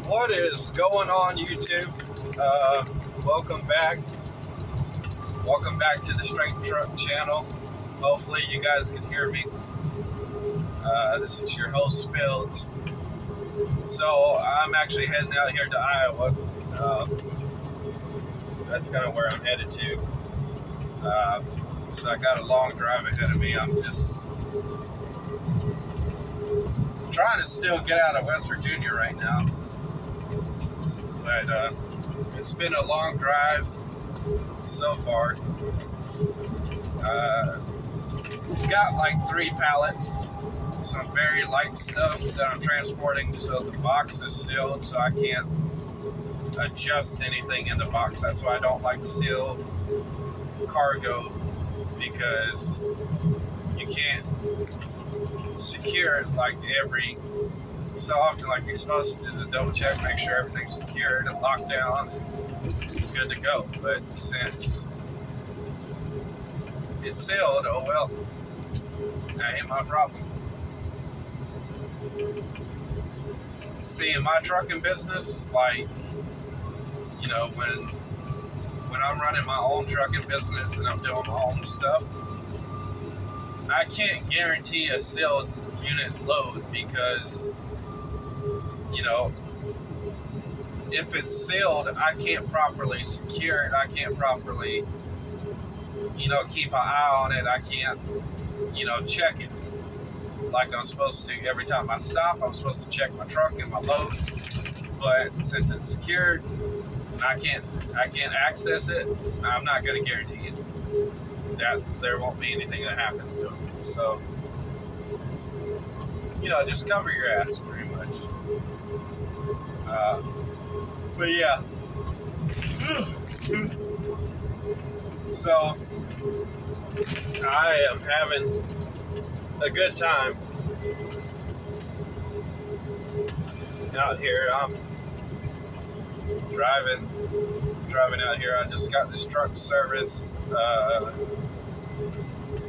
What is going on, YouTube? Welcome back. Welcome back to the Straight Truck channel. Hopefully you guys can hear me. This is your host, Fields. So I'm actually heading out here to Iowa. That's kind of where I'm headed to. So I got a long drive ahead of me. I'm just trying to still get out of West Virginia right now. But it's been a long drive so far. Got like 3 pallets, some very light stuff that I'm transporting, so the box is sealed, so I can't adjust anything in the box. That's why I don't like sealed cargo, because you can't secure it like every so often like you're supposed to double check, make sure everything's secured and locked down and good to go. But since it's sealed, oh well, that ain't my problem. See, in my trucking business, like, you know, when I'm running my own trucking business and I'm doing my own stuff, I can't guarantee a sealed unit load because, you know, if it's sealed, I can't properly secure it. I can't properly, you know, keep an eye on it. I can't, you know, check it like I'm supposed to. Every time I stop, I'm supposed to check my truck and my load. But since it's secured and I can't access it, I'm not going to guarantee it that there won't be anything that happens to it. So, you know, just cover your ass pretty much. But yeah. So, I am having a good time out here. I'm driving out here. I just got this truck serviced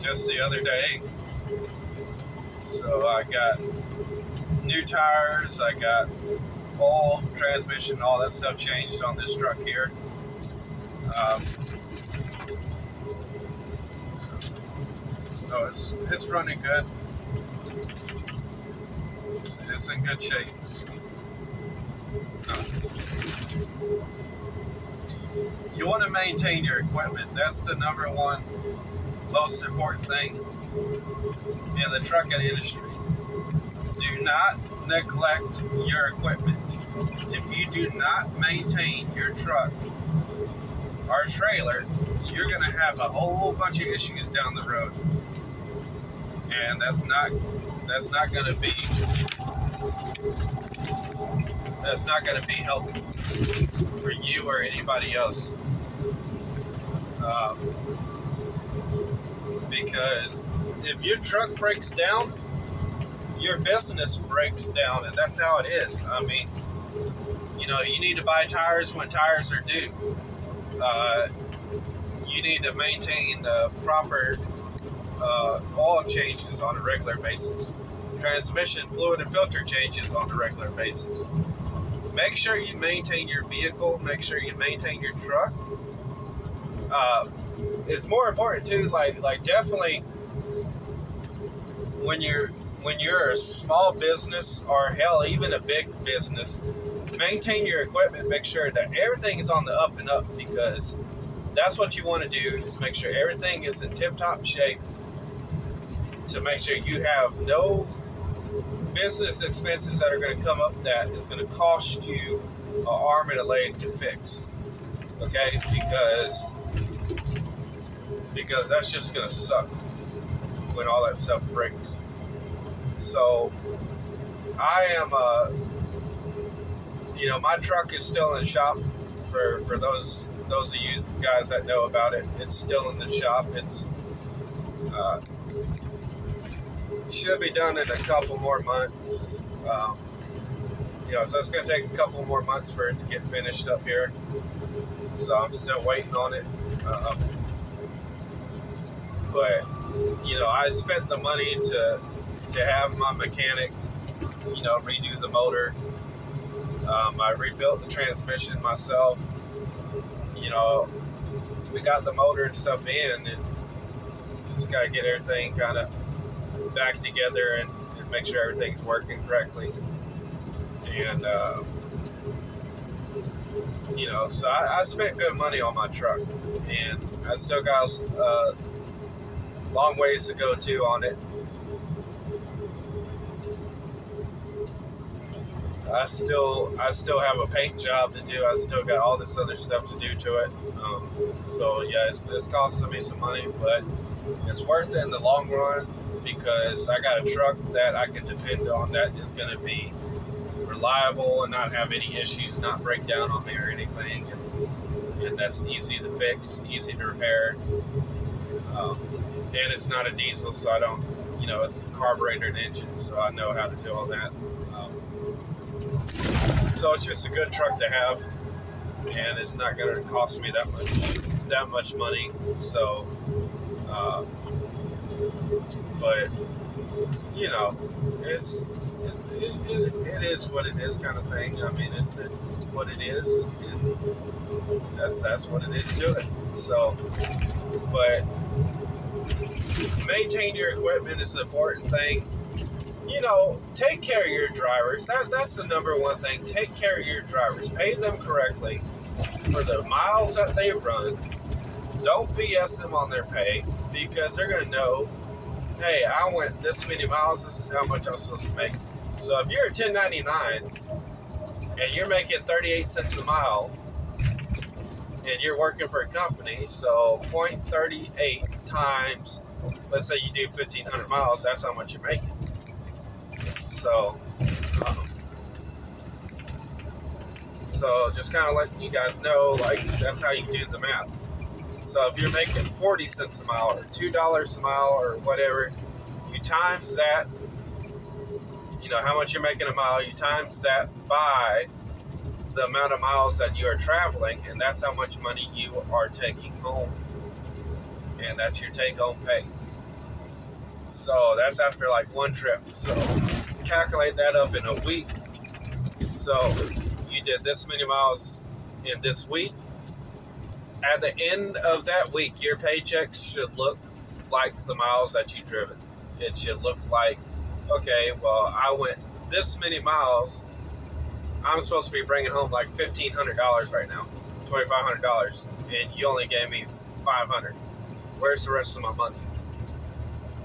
just the other day. So I got new tires, I got oil, transmission, all that stuff changed on this truck here. So it's running good. It's in good shape. You want to maintain your equipment. That's the number one most important thing in the trucking industry. Do not neglect your equipment. If you do not maintain your truck or trailer, you're going to have a whole bunch of issues down the road. And that's not going to be helpful for you or anybody else. Because if your truck breaks down, your business breaks down, and that's how it is. I mean, you know, you need to buy tires when tires are due. You need to maintain the proper oil changes on a regular basis. Transmission, fluid, and filter changes on a regular basis. Make sure you maintain your vehicle. Make sure you maintain your truck. It's more important too. Like definitely when you're a small business, or hell, even a big business, maintain your equipment. Make sure that everything is on the up and up, because that's what you want to do, is make sure everything is in tip-top shape, to make sure you have no business expenses that are going to come up that is going to cost you an arm and a leg to fix. Okay? Because that's just going to suck when all that stuff breaks. So I am you know, my truck is still in the shop. For those of you guys that know about it, it's still in the shop. It's should be done in a couple more months. You know, so it's going to take a couple more months for it to get finished up here. So I'm still waiting on it. But you know, I spent the money to have my mechanic, you know, redo the motor, I rebuilt the transmission myself. You know, we got the motor and stuff in, and just got to get everything kind of back together and make sure everything's working correctly. And, you know, so I spent good money on my truck, and I still got a long ways to go too on it. I still have a paint job to do. I still got all this other stuff to do to it. So yeah, it's costing me some money, but it's worth it in the long run because I got a truck that I can depend on that is going to be reliable and not have any issues, not break down on me or anything, and that's easy to fix, easy to repair. And it's not a diesel, so I don't, you know, it's a carburetor and engine, so I know how to do all that. So it's just a good truck to have, and it's not going to cost me that much money. So, but you know, it is what it is, kind of thing. I mean, it's what it is, and that's what it is to it. So, but maintain your equipment is the important thing. You know, take care of your drivers. That's the number one thing. Take care of your drivers. Pay them correctly for the miles that they run. Don't BS them on their pay, because they're going to know, hey, I went this many miles. This is how much I'm supposed to make. So if you're a 1099 and you're making 38 cents a mile and you're working for a company, so 0.38 times, let's say you do 1,500 miles, that's how much you're making. So just kind of letting you guys know, like, that's how you do the math. So if you're making 40 cents a mile or $2 a mile or whatever, you times that, you know, how much you're making a mile, you times that by the amount of miles that you are traveling, and that's how much money you are taking home. And that's your take-home pay. So that's after like one trip. So calculate that up in a week. So you did this many miles in this week. At the end of that week, your paychecks should look like the miles that you've driven. It should look like, okay, well, I went this many miles. I'm supposed to be bringing home like $1,500 right now, $2,500, and you only gave me $500. Where's the rest of my money?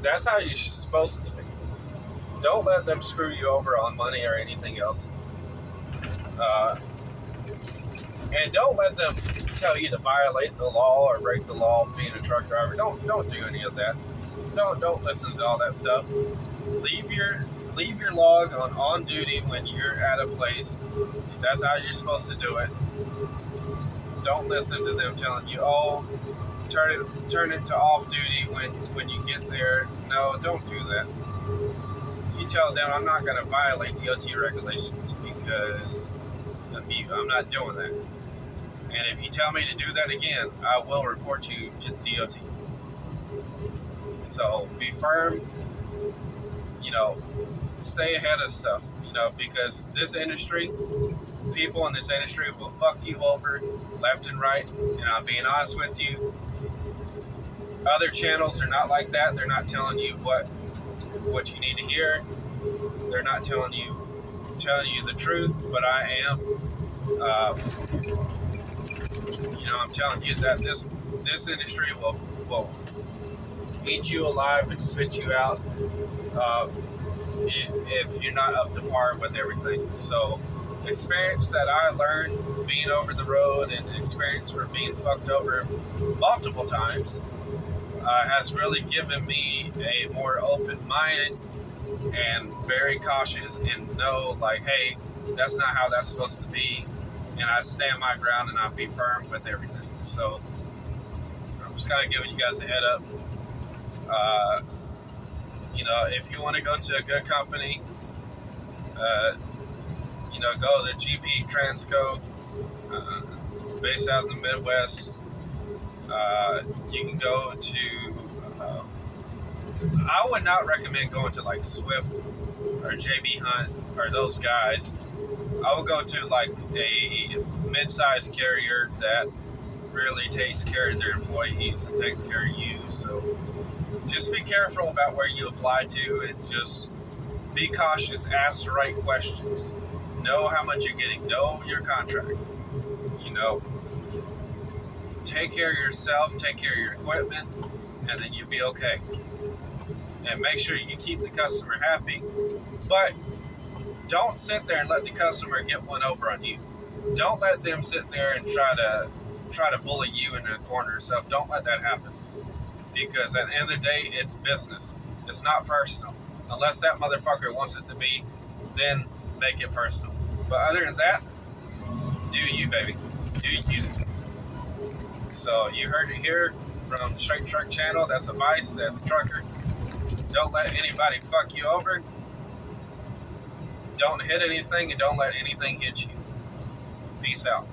That's how you're supposed to be. Don't let them screw you over on money or anything else. And don't let them tell you to violate the law or break the law being a truck driver. Don't do any of that. Don't listen to all that stuff. Leave your log on duty when you're at a place. That's how you're supposed to do it. Don't listen to them telling you, oh, turn it to off duty when you get there. No, don't do that. You tell them, I'm not going to violate DOT regulations because of you. I'm not doing that. And if you tell me to do that again, I will report you to the DOT. So be firm, you know, stay ahead of stuff, you know, because this industry, people in this industry will fuck you over left and right. And I'm being honest with you. Other channels are not like that. They're not telling you what you need to hear. They're not telling you the truth, but I am. You know, I'm telling you that this industry will eat you alive and spit you out if you're not up to par with everything. So, experience that I learned being over the road and experience for being fucked over multiple times has really given me a more open mind and very cautious and know, like, hey, that's not how that's supposed to be. And I stand my ground and I be firm with everything. So I'm just kind of giving you guys a head up. You know, if you want to go to a good company, you know, go to GP Transco, based out in the Midwest. You can go to, I would not recommend going to like Swift or JB Hunt or those guys. I would go to like a mid-sized carrier that really takes care of their employees and takes care of you. So just be careful about where you apply to, and just be cautious. Ask the right questions. Know how much you're getting. Know your contract. You know, take care of yourself, take care of your equipment, and then you'll be okay. And make sure you keep the customer happy, but don't sit there and let the customer get one over on you. Don't let them sit there and try to bully you into a corner and stuff. Don't let that happen, because at the end of the day, it's business. It's not personal. Unless that motherfucker wants it to be, then make it personal. But other than that, do you, baby. Do you. So you heard it here from Straight Truck Channel. That's advice as a trucker. Don't let anybody fuck you over. Don't hit anything, and don't let anything hit you. Peace out.